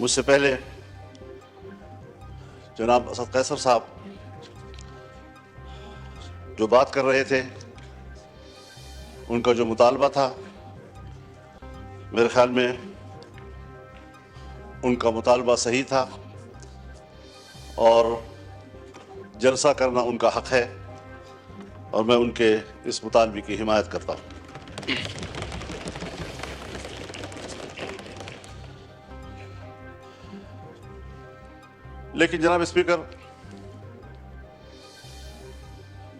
مجھ سے پہلے جناب اسد قیصر صاحب جو بات کر رہے تھے، ان کا جو مطالبہ تھا، میرے خیال میں ان کا مطالبہ صحیح تھا اور جلسہ کرنا ان کا حق ہے، اور میں ان کے اس مطالبے کی حمایت کرتا ہوں۔ لیکن جناب اسپیکر،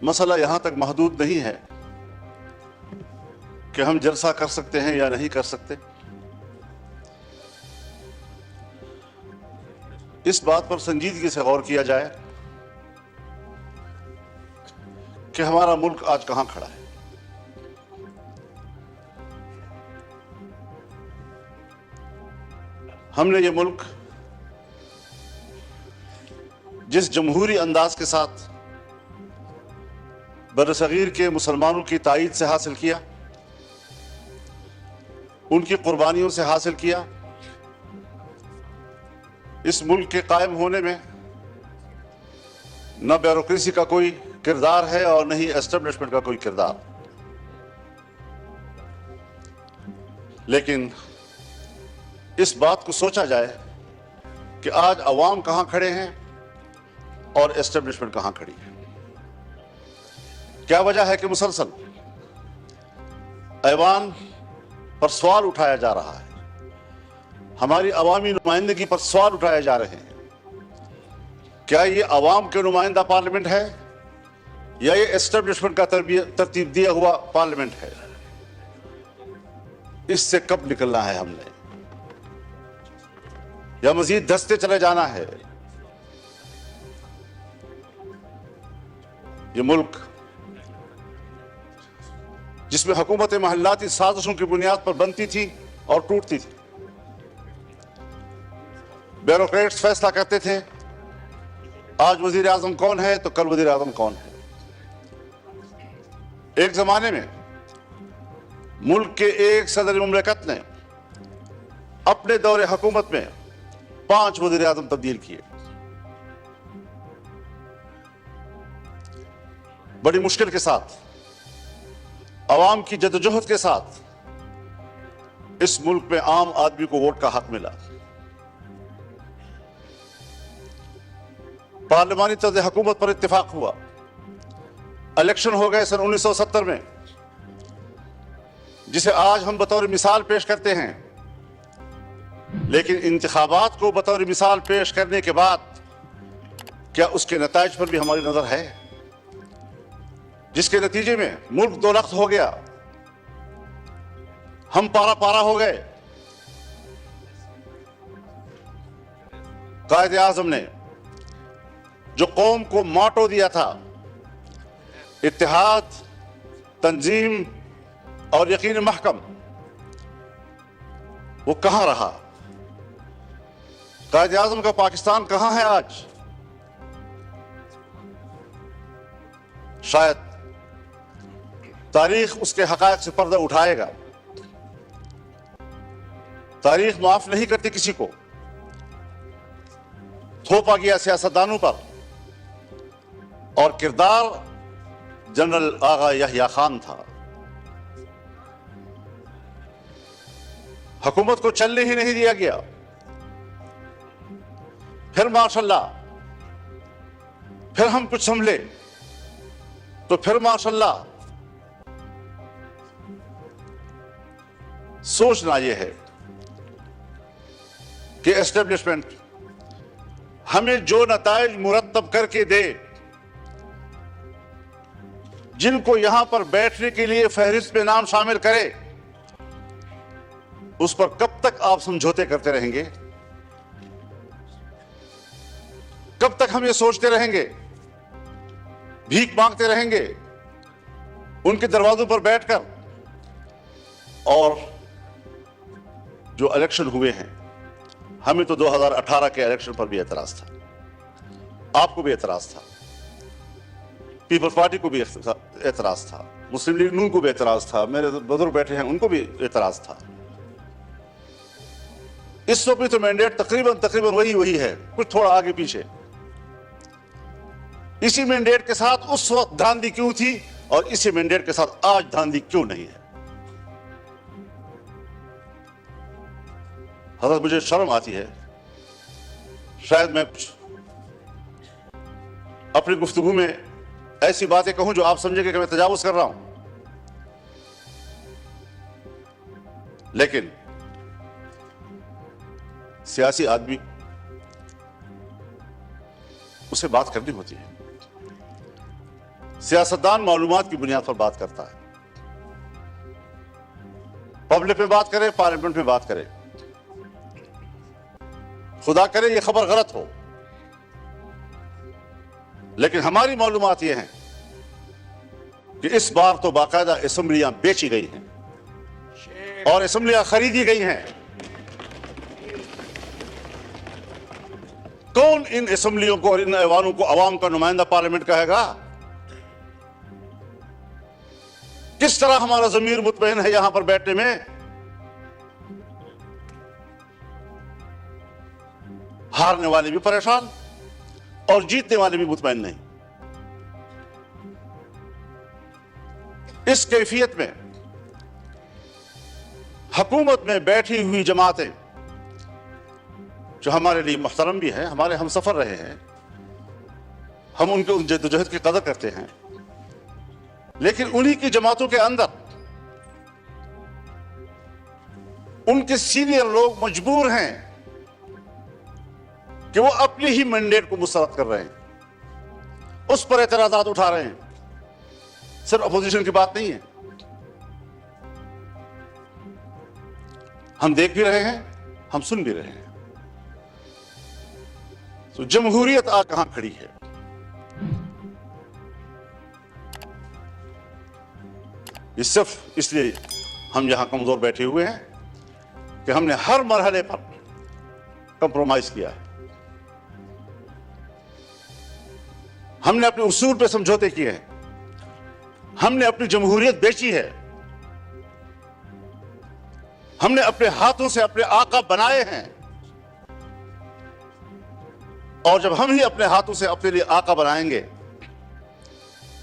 مسئلہ یہاں تک محدود نہیں ہے کہ ہم جلسہ کر سکتے ہیں یا نہیں کر سکتے۔ اس بات پر سنجیدگی سے غور کیا جائے کہ ہمارا ملک آج کہاں کھڑا ہے۔ ہم نے یہ ملک جس جمہوری انداز کے ساتھ برصغیر کے مسلمانوں کی تائید سے حاصل کیا، ان کی قربانیوں سے حاصل کیا، اس ملک کے قائم ہونے میں نہ بیوروکریسی کا کوئی کردار ہے اور نہ ہی اسٹیبلشمنٹ کا کوئی کردار۔ لیکن اس بات کو سوچا جائے کہ آج عوام کہاں کھڑے ہیں اور اسٹیبلشمنٹ کہاں کھڑی ہے۔ کیا وجہ ہے کہ مسلسل ایوان پر سوال اٹھایا جا رہا ہے، ہماری عوامی نمائندگی پر سوال اٹھائے جا رہے ہیں؟ کیا یہ عوام کے نمائندہ پارلیمنٹ ہے یا یہ اسٹیبلشمنٹ کا ترتیب دیا ہوا پارلیمنٹ ہے؟ اس سے کب نکلنا ہے ہم نے، یا مزید دھستے چلے جانا ہے؟ یہ ملک جس میں حکومت محلاتی سازشوں کی بنیاد پر بنتی تھی اور ٹوٹتی تھی، بیوروکریٹس فیصلہ کرتے تھے آج وزیر اعظم کون ہے تو کل وزیر اعظم کون ہے۔ ایک زمانے میں ملک کے ایک صدر مملکت نے اپنے دور حکومت میں 5 وزیر اعظم تبدیل کیے۔ بڑی مشکل کے ساتھ، عوام کی جدوجہد کے ساتھ اس ملک میں عام آدمی کو ووٹ کا حق ملا۔ پارلیمانی طرز حکومت پر اتفاق ہوا، الیکشن ہو گئے سن 1970 میں، جسے آج ہم بطور مثال پیش کرتے ہیں۔ لیکن انتخابات کو بطور مثال پیش کرنے کے بعد کیا اس کے نتائج پر بھی ہماری نظر ہے، جس کے نتیجے میں ملک 2 لخت ہو گیا، ہم پارا پارا ہو گئے۔ قائد اعظم نے جو قوم کو موٹو دیا تھا، اتحاد، تنظیم اور یقین محکم، وہ کہاں رہا؟ قائد اعظم کا پاکستان کہاں ہے آج؟ شاید تاریخ اس کے حقائق سے پردہ اٹھائے گا۔ تاریخ معاف نہیں کرتی کسی کو۔ تھوپا گیا سیاستدانوں پر، اور کردار جنرل آغا یحییٰ خان تھا۔ حکومت کو چلنے ہی نہیں دیا گیا۔ پھر ماشاءاللہ، پھر ہم کچھ سنبھلے تو پھر ماشاءاللہ۔ سوچنا یہ ہے کہ اسٹیبلشمنٹ ہمیں جو نتائج مرتب کر کے دے، جن کو یہاں پر بیٹھنے کے لیے فہرست میں نام شامل کرے، اس پر کب تک آپ سمجھوتے کرتے رہیں گے؟ کب تک ہم یہ سوچتے رہیں گے، بھیک مانگتے رہیں گے ان کے دروازوں پر بیٹھ کر؟ اور جو الیکشن ہوئے ہیں، ہمیں تو 2018 کے الیکشن پر بھی اعتراض تھا، آپ کو بھی اعتراض تھا، پیپلز پارٹی کو بھی اعتراض تھا، مسلم لیگ نون کو بھی اعتراض تھا، میرے بزرگ بیٹھے ہیں ان کو بھی اعتراض تھا۔ اس وقت بھی تو مینڈیٹ تقریباً وہی ہے، کچھ تھوڑا آگے پیچھے۔ اسی مینڈیٹ کے ساتھ اس وقت دھاندلی کیوں تھی اور اسی مینڈیٹ کے ساتھ آج دھاندلی کیوں نہیں ہے؟ حضرت مجھے شرم آتی ہے، شاید میں کچھ اپنی گفتگو میں ایسی باتیں کہوں جو آپ سمجھیں گے کہ میں تجاوز کر رہا ہوں، لیکن سیاسی آدمی اسے بات کرنی ہوتی ہے۔ سیاستدان معلومات کی بنیاد پر بات کرتا ہے، پبلک میں بات کرے، پارلیمنٹ میں بات کرے، خدا کرے یہ خبر غلط ہو، لیکن ہماری معلومات یہ ہیں کہ اس بار تو باقاعدہ اسمبلیاں بیچی گئی ہیں اور اسمبلیاں خریدی گئی ہیں۔ کون ان اسمبلیوں کو اور ان ایوانوں کو عوام کا نمائندہ پارلیمنٹ کہے گا؟ کس طرح ہمارا ضمیر مطمئن ہے یہاں پر بیٹھنے میں؟ ہارنے والے بھی پریشان اور جیتنے والے بھی مطمئن نہیں۔ اس کیفیت میں حکومت میں بیٹھی ہوئی جماعتیں جو ہمارے لیے محترم بھی ہیں، ہمارے ہم سفر رہے ہیں، ہم ان کے ان جدوجہد کی قدر کرتے ہیں، لیکن انہی کی جماعتوں کے اندر ان کے سینئر لوگ مجبور ہیں کہ وہ اپنی ہی مینڈیٹ کو مسترد کر رہے ہیں، اس پر اعتراضات اٹھا رہے ہیں۔ صرف اپوزیشن کی بات نہیں ہے، ہم دیکھ بھی رہے ہیں، ہم سن بھی رہے ہیں۔ تو جمہوریت آج کہاں کھڑی ہے؟ یہ صرف اس لیے ہم یہاں کمزور بیٹھے ہوئے ہیں کہ ہم نے ہر مرحلے پر کمپرومائز کیا ہے، ہم نے اپنے اصول پہ سمجھوتے کیے ہیں، ہم نے اپنی جمہوریت بیچی ہے، ہم نے اپنے ہاتھوں سے اپنے آقا بنائے ہیں، اور جب ہم ہی اپنے ہاتھوں سے اپنے لیے آقا بنائیں گے،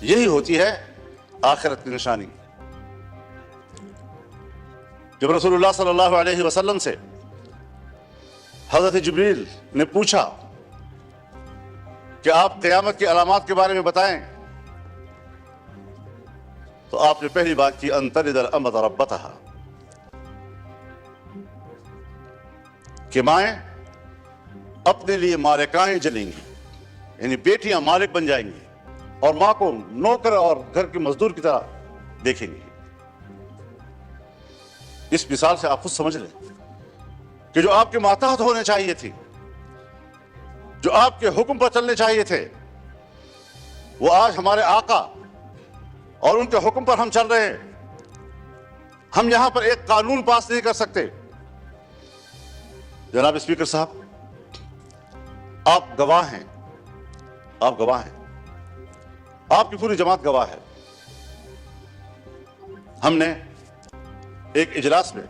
یہی ہوتی ہے آخرت کی نشانی۔ جب رسول اللہ صلی اللہ علیہ وسلم سے حضرت جبریل نے پوچھا کہ آپ قیامت کی علامات کے بارے میں بتائیں، تو آپ نے پہلی بات کی ان تلد الامۃ ربتہا، کہ مائیں اپنے لیے مالکائیں جلیں گی، یعنی بیٹیاں مالک بن جائیں گی اور ماں کو نوکر اور گھر کے مزدور کی طرح دیکھیں گی۔ اس مثال سے آپ خود سمجھ لیں کہ جو آپ کے ماتحت ہونے چاہیے تھی، جو آپ کے حکم پر چلنے چاہیے تھے، وہ آج ہمارے آقا اور ان کے حکم پر ہم چل رہے ہیں۔ ہم یہاں پر ایک قانون پاس نہیں کر سکتے۔ جناب اسپیکر صاحب، آپ گواہ ہیں، آپ گواہ ہیں، آپ کی پوری جماعت گواہ ہے۔ ہم نے ایک اجلاس میں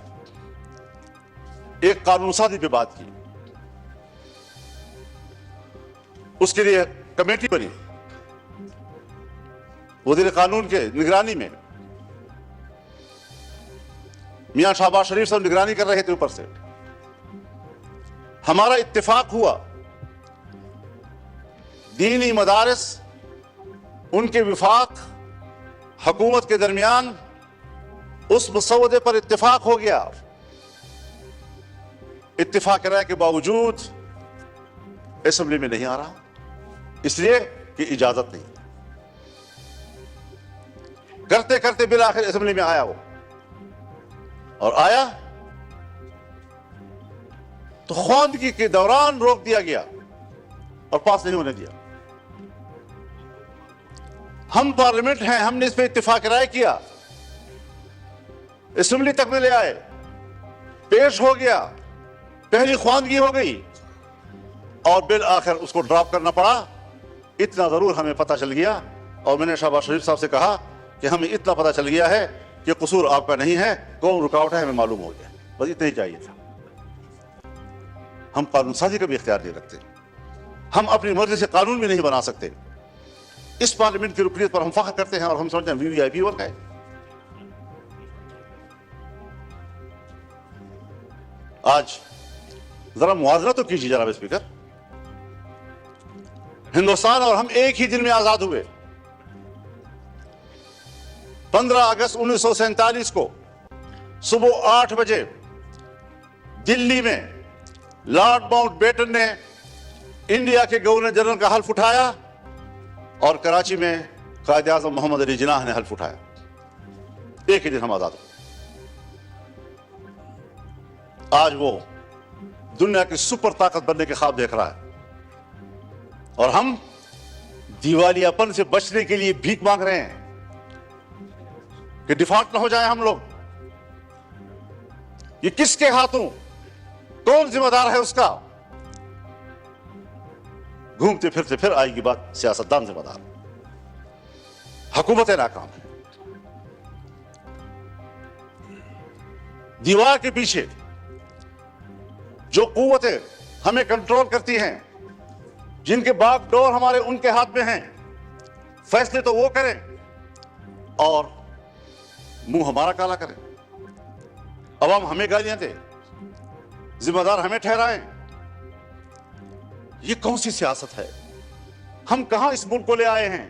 ایک قانون سازی پہ بات کی، اس کے لیے کمیٹی بنی، وزیر قانون کے نگرانی میں میاں شہباز شریف صاحب نگرانی کر رہے تھے۔ اوپر سے ہمارا اتفاق ہوا، دینی مدارس، ان کے وفاق، حکومت کے درمیان اس مسودے پر اتفاق ہو گیا۔ اتفاق رائے کے باوجود اسمبلی میں نہیں آ رہا، اس لیے کہ اجازت نہیں۔ کرتے کرتے بالآخر اسمبلی میں آیا وہ، اور آیا تو خواندگی کے دوران روک دیا گیا اور پاس نہیں ہونے دیا۔ ہم پارلیمنٹ ہیں، ہم نے اس پہ اتفاق رائے کیا، اسمبلی تک میں لے آئے، پیش ہو گیا، پہلی خواندگی ہو گئی، اور بالآخر اس کو ڈراپ کرنا پڑا۔ اتنا ضرور ہمیں پتہ چل گیا، اور میں نے شہباز شریف صاحب سے کہا کہ ہمیں اتنا پتہ چل گیا ہے کہ قصور آپ کا نہیں ہے، کون رکاوٹ ہے ہمیں معلوم ہو گیا، بس اتنا ہی چاہیے تھا۔ ہم قانون سازی کا بھی اختیار نہیں رکھتے. ہم اپنی مرضی سے قانون بھی نہیں بنا سکتے. اس پارلیمنٹ کی رکنیت پر ہم فخر کرتے ہیں اور ہم سمجھتے ہیں وی آئی پی ورک ہے. آج ذرا موازنہ تو کیجیے جناب اسپیکر. ہندوستان اور ہم ایک ہی دن میں آزاد ہوئے. 15 اگست 1947 کو صبح 8 بجے دلی میں لارڈ ماؤنٹ بیٹن نے انڈیا کے گورنر جنرل کا حلف اٹھایا اور کراچی میں قائد اعظم محمد علی جناح نے حلف اٹھایا. ایک ہی دن ہم آزاد ہوئے. آج وہ دنیا کی سپر طاقت بننے کے خواب دیکھ رہا ہے اور ہم دیوالیہ پن سے بچنے کے لیے بھیک مانگ رہے ہیں کہ ڈیفالٹ نہ ہو جائیں ہم لوگ. یہ کس کے ہاتھوں؟ کون ذمہ دار ہے اس کا؟ گھومتے پھرتے پھر آئے گی بات سیاستدان ذمہ دار. حکومت ناکام ہے. دیوار کے پیچھے جو قوتیں ہمیں کنٹرول کرتی ہیں، جن کے باغ ڈور ہمارے ان کے ہاتھ میں ہیں، فیصلے تو وہ کریں اور منہ ہمارا کالا کریں. عوام ہمیں گالیاں دے، ذمہ دار ہمیں ٹھہرائیں. یہ کون سی سیاست ہے؟ ہم کہاں اس ملک کو لے آئے ہیں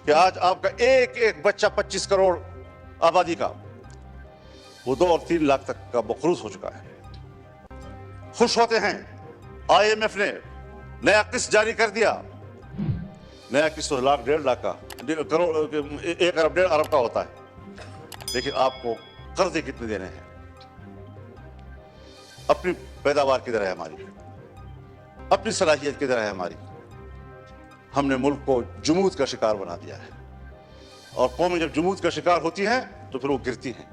کہ آج آپ کا ایک ایک بچہ 25 کروڑ آبادی کا وہ 2 اور 3 لاکھ تک کا مقروض ہو چکا ہے. خوش ہوتے ہیں IMF نے نیا قسط جاری کر دیا. نیا قسط 1 لاکھ 1.5 لاکھ کا کروڑ 1 ارب 1.5 ارب کا ہوتا ہے. لیکن آپ کو قرضے کتنے دینے ہیں؟ اپنی پیداوار کدھر ہے ہماری؟ اپنی صلاحیت کدھر ہے ہماری؟ ہم نے ملک کو جمود کا شکار بنا دیا ہے اور قومیں جب جمود کا شکار ہوتی ہیں تو پھر وہ گرتی ہیں،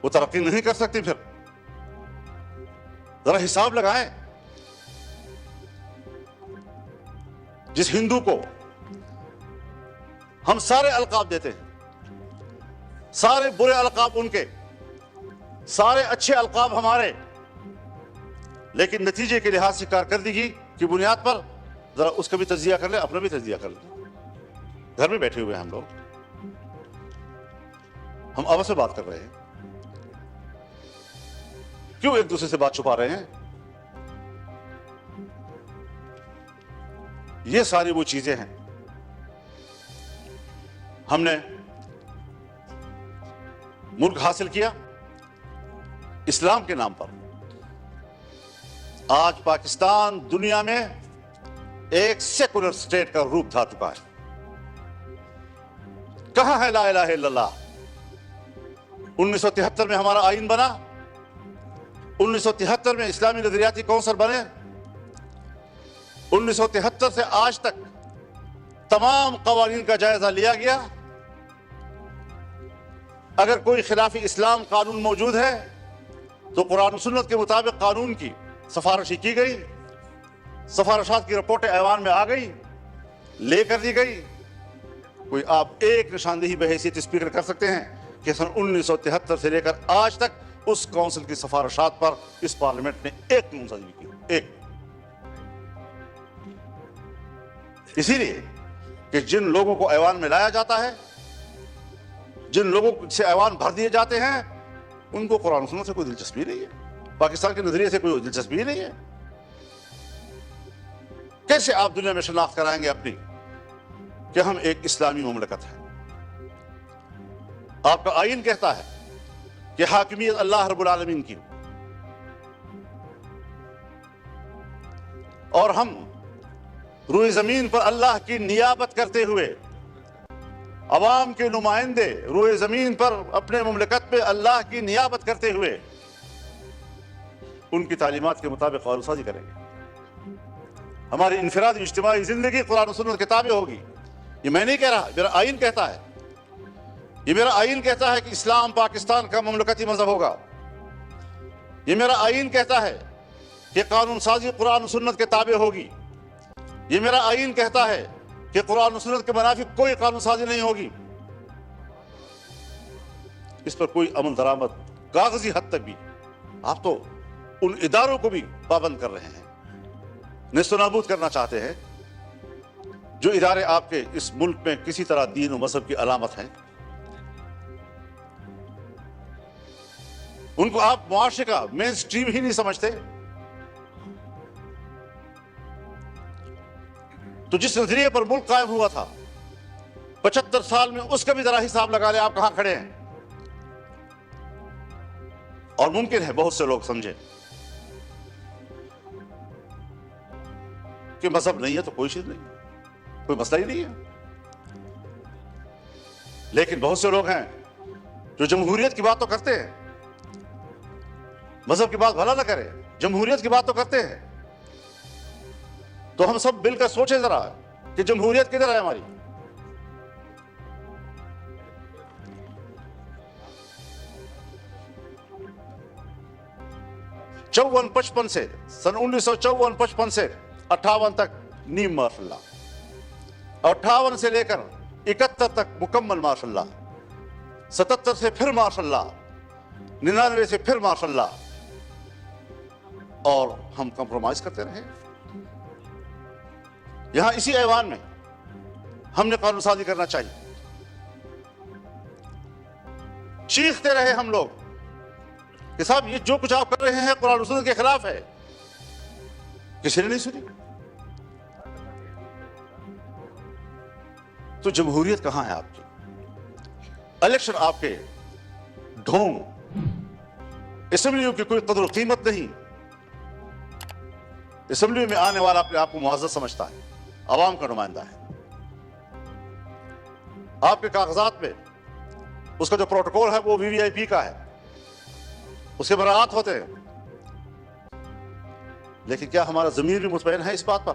وہ ترقی نہیں کر سکتی. پھر ذرا حساب لگائیں. جس ہندو کو ہم سارے القاب دیتے ہیں، سارے برے القاب ان کے، سارے اچھے القاب ہمارے، لیکن نتیجے کے لحاظ سے کارکردگی کی بنیاد پر ذرا اس کا بھی تجزیہ کر لیں، اپنا بھی تجزیہ کر لیں. گھر میں بیٹھے ہوئے ہیں ہم لوگ، ہم آپس میں بات کر رہے ہیں. کیوں ایک دوسرے سے بات چھپا رہے ہیں؟ یہ ساری وہ چیزیں ہیں. ہم نے ملک حاصل کیا اسلام کے نام پر. آج پاکستان دنیا میں ایک سیکولر سٹیٹ کا روپ دھا چکا ہے. کہاں ہے لا الہ الا اللہ؟ 1973 میں ہمارا آئین بنا، 1973 میں اسلامی نظریاتی کونسل بنے. 1973 سے آج تک تمام قوانین کا جائزہ لیا گیا. اگر کوئی خلاف اسلام قانون موجود ہے تو قرآن و سنت کے مطابق قانون کی سفارشی کی گئی، سفارشات کی رپورٹیں ایوان میں آ گئی، لے کر دی گئی. کوئی آپ ایک نشاندہی بحیثیت اسپیکر کر سکتے ہیں کہ سن 1973 سے لے کر آج تک اس کونسل کی سفارشات پر اس پارلیمنٹ نے ایک قانون سازی کی؟ ایک. اسی لیے کہ جن لوگوں کو ایوان میں لایا جاتا ہے، جن لوگوں سے ایوان بھر دیے جاتے ہیں، ان کو قرآن و سنت سے کوئی دلچسپی نہیں ہے، پاکستان کے نظریے سے کوئی دلچسپی نہیں ہے. کیسے آپ دنیا میں شناخت کرائیں گے اپنی کہ ہم ایک اسلامی مملکت ہیں؟ آپ کا آئین کہتا ہے کہ حاکمیت اللہ رب العالمین کی، اور ہم روئے زمین پر اللہ کی نیابت کرتے ہوئے، عوام کے نمائندے روئے زمین پر اپنے مملکت پہ اللہ کی نیابت کرتے ہوئے ان کی تعلیمات کے مطابق قانون سازی کریں گے. ہماری انفرادی اجتماعی زندگی قرآن و سنت کے تابع ہوگی. یہ میں نہیں کہہ رہا، میرا آئین کہتا ہے. یہ میرا آئین کہتا ہے کہ اسلام پاکستان کا مملکتی مذہب ہوگا. یہ میرا آئین کہتا ہے کہ قانون سازی قرآن و سنت کے تابع ہوگی. یہ میرا آئین کہتا ہے کہ قرآن و سنت کے منافق کوئی قانون سازی نہیں ہوگی. اس پر کوئی عمل درآمد کاغذی حد تک بھی. آپ تو ان اداروں کو بھی پابند کر رہے ہیں، نیست و نابود کرنا چاہتے ہیں جو ادارے آپ کے اس ملک میں کسی طرح دین و مذہب کی علامت ہیں۔ ان کو آپ معاشرے کا مین سٹریم ہی نہیں سمجھتے۔ تو جس نظریے پر ملک قائم ہوا تھا 75 سال میں، اس کا بھی ذرا حساب لگا لیں آپ کہاں کھڑے ہیں۔ اور ممکن ہے بہت سے لوگ سمجھیں کہ مذہب نہیں ہے تو کوئی چیز نہیں، کوئی مسئلہ ہی نہیں ہے۔ لیکن بہت سے لوگ ہیں جو جمہوریت کی بات تو کرتے ہیں، مذہب کی بات بھلا نہ کرے، جمہوریت کی بات تو کرتے ہیں۔ تو ہم سب مل کر سوچیں ذرا کہ جمہوریت کدھر ہے ہماری۔ چون 55 سے، سن 1954-55 سے 58 تک نیم ماشاء اللہ، 58 سے لے کر 71 تک مکمل ماشاء اللہ، 77 سے پھر ماشاء اللہ، 99 سے پھر ماشاء اللہ، اور ہم کمپرومائز کرتے رہے۔ یہاں اسی ایوان میں ہم نے قانون سازی کرنا چاہیے، چیختے رہے ہم لوگ کہ صاحب یہ جو کچھ آپ کر رہے ہیں قرآن و سنت کے خلاف ہے، کسی نے نہیں سنی۔ تو جمہوریت کہاں ہے آپ کی؟ الیکشن آپ کے ڈھونگ، اسمبلیوں کی کوئی قدر و قیمت نہیں۔ اسمبلی میں آنے والا اپنے آپ کو معزز سمجھتا ہے، عوام کا نمائندہ ہے۔ آپ کے کاغذات میں اس کا جو پروٹوکول ہے وہ VVIP کا ہے، اس کے براعات ہوتے ہیں۔ لیکن کیا ہمارا ضمیر بھی مطمئن ہے اس بات پر؟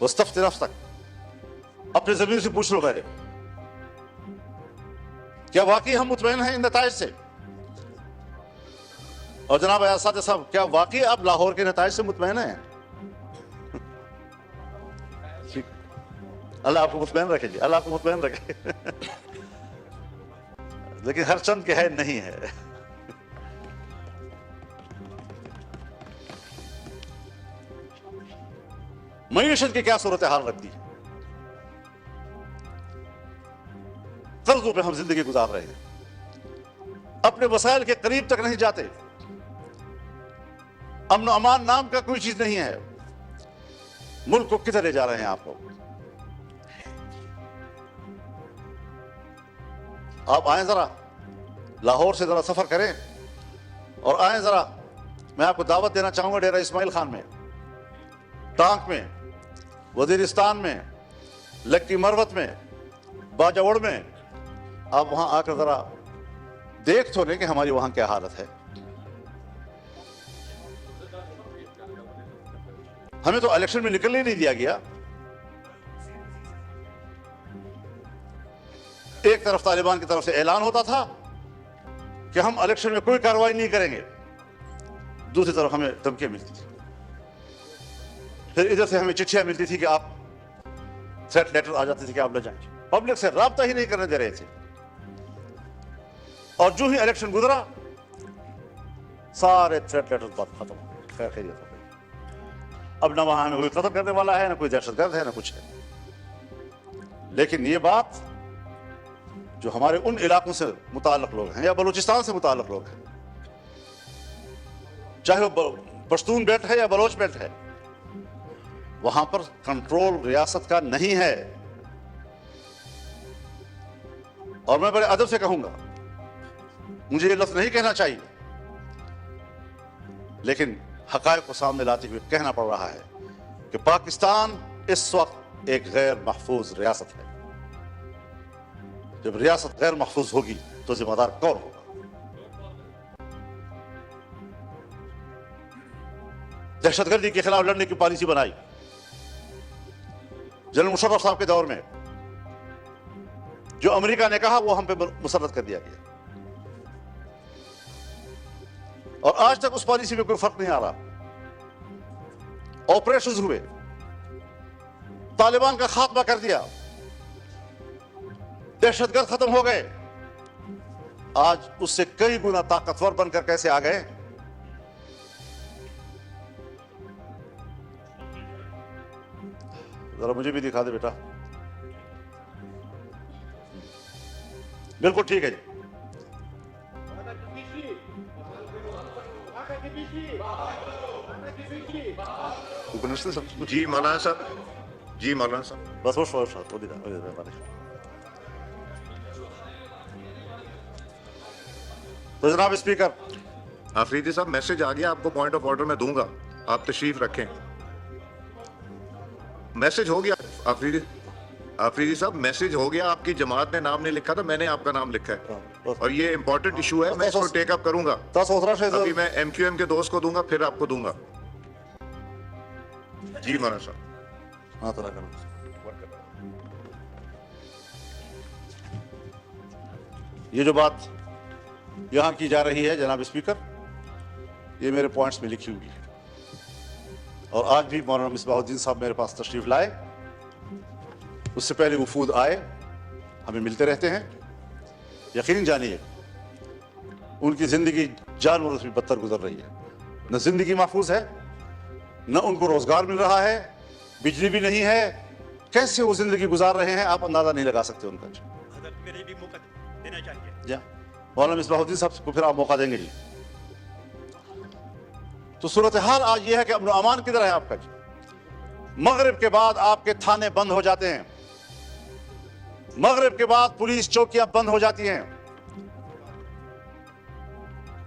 وستفت نفسک، اپنے ضمیر سے پوچھ لو پہلے، کیا واقعی ہم مطمئن ہیں ان نتائج سے؟ اور جناب اساتذہ صاحب، کیا واقعی آپ لاہور کے نتائج سے مطمئن ہیں؟ اللہ آپ کو مطمئن رکھے جی، اللہ آپ کو مطمئن رکھے۔ لیکن ہر چند کے ہے نہیں ہے۔ معیشت کی کیا صورتحال رکھتی ہے؟ قرضوں پہ ہم زندگی گزار رہے ہیں، اپنے وسائل کے قریب تک نہیں جاتے، امن و امان نام کا کوئی چیز نہیں ہے۔ ملک کو کدھر لے جا رہے ہیں آپ لوگ؟ آپ آئیں ذرا لاہور سے ذرا سفر کریں اور آئیں ذرا، میں آپ کو دعوت دینا چاہوں گا ڈیرہ اسماعیل خان میں، ٹانک میں، وزیرستان میں، لکی مروت میں، باجوڑ میں۔ آپ وہاں آ کر ذرا دیکھ تو لیں کہ ہماری وہاں کیا حالت ہے۔ ہمیں تو الیکشن میں نکلنے نہیں دیا گیا۔ ایک طرف طالبان کی طرف سے اعلان ہوتا تھا کہ ہم الیکشن میں کوئی کارروائی نہیں کریں گے، دوسری طرف ہمیں دھمکیاں ملتی تھی، پھر ادھر سے ہمیں چٹھیاں ملتی تھی کہ آپ تھریٹ لیٹر آ جاتے تھے کہ آپ نہ جائیں، پبلک سے رابطہ ہی نہیں کرنے دے رہے تھے۔ اور جو ہی الیکشن گزرا سارے تھریٹ لیٹر بات ختم ہو گئے، خیر خیریت ہو گئی۔ اب نہ وہاں ہمیں کوئی قتل کرنے والا ہے، نہ کوئی دہشت گرد ہے، نہ کچھ ہے۔ لیکن یہ بات جو ہمارے ان علاقوں سے متعلق لوگ ہیں یا بلوچستان سے متعلق لوگ ہیں، چاہے وہ پشتون بیلٹ ہے یا بلوچ بیلٹ ہے، وہاں پر کنٹرول ریاست کا نہیں ہے۔ اور میں بڑے ادب سے کہوں گا، مجھے یہ لفظ نہیں کہنا چاہیے، لیکن حقائق کو سامنے لاتے ہوئے کہنا پڑ رہا ہے کہ پاکستان اس وقت ایک غیر محفوظ ریاست ہے۔ جب ریاست غیر محفوظ ہوگی تو ذمہ دار کون ہوگا؟ دہشت گردی کے خلاف لڑنے کی پالیسی بنائی جنرل مشرف صاحب کے دور میں، جو امریکہ نے کہا وہ ہم پہ مسلط کر دیا گیا، اور آج تک اس پالیسی میں کوئی فرق نہیں آ رہا۔ آپریشنز ہوئے، طالبان کا خاتمہ کر دیا، دہشت گرد ختم ہو گئے، آج اس سے کئی گنا طاقتور بن کر کیسے آ گئے. ذرا مجھے بھی دکھا دے بیٹا. بالکل ٹھیک ہے جی. جی مولانا صاحب, جی مولانا صاحب, بس وہ تو جناب اسپیکر, آفریدی صاحب میسج آ گیا, آپ کو پوائنٹ آف آرڈر میں دوں گا, آپ تشریف رکھیں. میسج ہو گیا آفریدی صاحب, میسج ہو گیا. آپ کی جماعت نے نام نہیں لکھا تھا, میں نے آپ کا نام لکھا ہے, اور یہ امپورٹنٹ ایشو ہے, میں اس کو ٹیک اپ کروں گا. ابھی میں ایم کیو ایم کے دوست کو دوں گا, پھر آپ کو دوں گا. جی مولانا صاحب. ہاں یہ جو بات یہاں کی جا رہی ہے جناب اسپیکر, یہ میرے پوائنٹس میں لکھی ہوئی ہے, اور آج بھی مولانا مصباح الدین صاحب میرے پاس تشریف لائے. اس سے پہلے وفود آئے, ہمیں ملتے رہتے ہیں. یقین جانیے ان کی زندگی جانوروں سے بھی بدتر گزر رہی ہے. نہ زندگی محفوظ ہے, نہ ان کو روزگار مل رہا ہے, بجلی بھی نہیں ہے. کیسے وہ زندگی گزار رہے ہیں آپ اندازہ نہیں لگا سکتے ان کا. میرے بھی موقع دینا چاہیے. جی مولانا مصباح الدین صاحب کو پھر آپ موقع دیں گے جی. تو صورتحال آج یہ ہے کہ امن و امان کدھر ہے آپ کا جی. مغرب کے بعد آپ کے تھانے بند ہو جاتے ہیں, مغرب کے بعد پولیس چوکیاں بند ہو جاتی ہیں,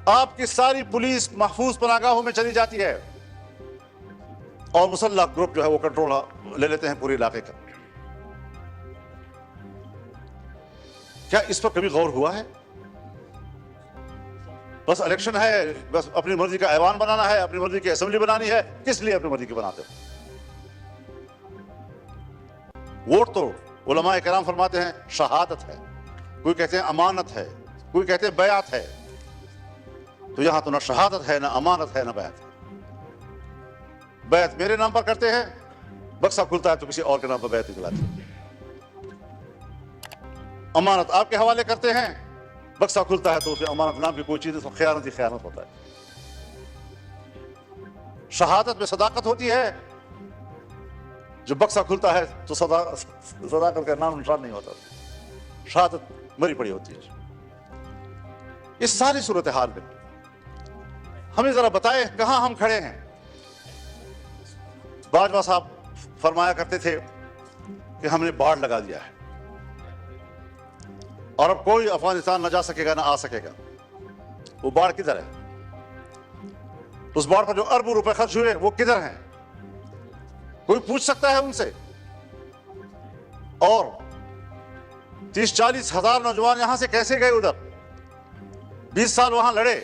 آپ کی ساری پولیس محفوظ پناہگاہوں میں چلی جاتی ہے, اور مسلح گروپ جو ہے وہ کنٹرول لے لیتے ہیں پورے علاقے کا. کیا اس پر کبھی غور ہوا ہے؟ بس الیکشن ہے, بس اپنی مرضی کا ایوان بنانا ہے, اپنی مرضی کی اسمبلی بنانی ہے. کس لیے اپنی مرضی کی بناتے ہو؟ ووٹ تو علماء کرام فرماتے ہیں شہادت ہے, کوئی کہتے ہیں امانت ہے, کوئی کہتے ہیں بیعت ہے. تو یہاں تو نہ شہادت ہے, نہ امانت ہے, نہ بیعت ہے. بیعت میرے نام پر کرتے ہیں, بکسا کھلتا ہے تو کسی اور کے نام پر بیعت نکلاتے ہیں. امانت آپ کے حوالے کرتے ہیں, بکسا کھلتا ہے تو اسے امانت نام کی کوئی چیز, تو خیانت ہی خیانت ہوتا ہے. شہادت میں صداقت ہوتی ہے, جو بکسا کھلتا ہے تو صداقت کا نام نشان نہیں ہوتا, شہادت مری پڑی ہوتی ہے. اس ساری صورتحال میں ہمیں ذرا بتائیں کہاں ہم کھڑے ہیں. باجوہ صاحب فرمایا کرتے تھے کہ ہم نے باڑ لگا دیا ہے, اور اب کوئی افغانستان نہ جا سکے گا نہ آ سکے گا. وہ باڑ کدھر ہے؟ اس باڑ پر جو اربوں روپے خرچ ہوئے وہ کدھر ہیں؟ کوئی پوچھ سکتا ہے ان سے؟ اور 30-40 ہزار نوجوان یہاں سے کیسے گئے ادھر؟ 20 سال وہاں لڑے,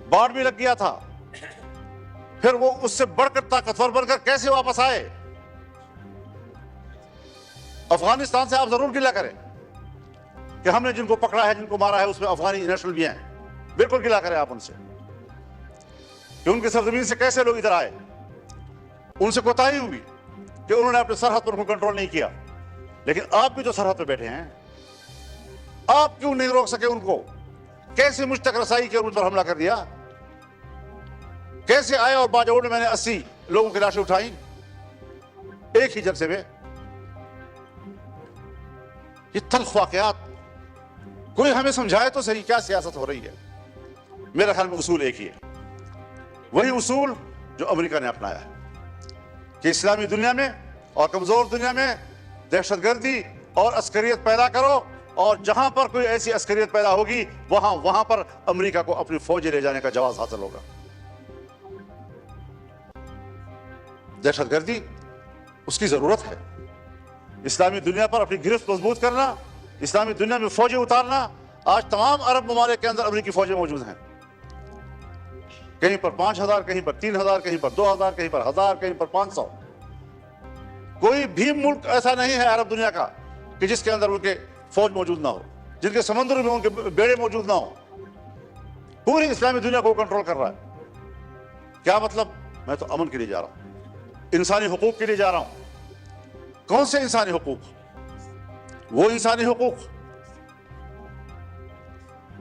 باڑ بھی لگ گیا تھا, پھر وہ اس سے بڑھ کر طاقتور بن کر کیسے واپس آئے؟ افغانستان سے آپ ضرور گلہ کریں کہ ہم نے جن کو پکڑا ہے, جن کو مارا ہے, اس میں افغانی نیشنل بھی ہیں. بالکل گلہ کریں آپ ان سے کہ ان کی سرزمین سے کیسے لوگ ادھر آئے. ان سے کوتاہی ہوئی کہ انہوں نے اپنے سرحد پر کنٹرول نہیں کیا. لیکن آپ بھی جو سرحد پہ بیٹھے ہیں, آپ کیوں نہیں روک سکے ان کو؟ کیسے مجھ تک رسائی کے ان پر حملہ کر دیا؟ کیسے آئے اور باجوڑ میں نے 80 لوگوں کی لاشیں اٹھائیں ایک ہی جلسے میں؟ یہ تلخ واقعات, کوئی ہمیں سمجھائے تو صحیح کیا سیاست ہو رہی ہے. میرے خیال میں اصول ایک ہی ہے, وہی اصول جو امریکہ نے اپنایا ہے کہ اسلامی دنیا میں اور کمزور دنیا میں دہشت گردی اور عسکریت پیدا کرو, اور جہاں پر کوئی ایسی عسکریت پیدا ہوگی وہاں پر امریکہ کو اپنی فوجیں لے جانے کا جواز حاصل ہوگا. دہشت گردی اس کی ضرورت ہے. اسلامی دنیا پر اپنی گرفت مضبوط کرنا, اسلامی دنیا میں فوجیں اتارنا. آج تمام عرب ممالک کے اندر امریکی فوجیں موجود ہیں, کہیں پر 5000, کہیں پر 3000, کہیں پر 2000, کہیں پر 1000, کہیں پر 500. کوئی بھی ملک ایسا نہیں ہے عرب دنیا کا کہ جس کے اندر ان کے فوج موجود نہ ہو, جن کے سمندر میں ان کے بیڑے موجود نہ ہو. پوری اسلامی دنیا کو کنٹرول کر رہا ہے. کیا مطلب؟ میں تو امن کے لیے جا رہا ہوں, انسانی حقوق کے لیے جا رہا ہوں. کون سے انسانی حقوق؟ وہ انسانی حقوق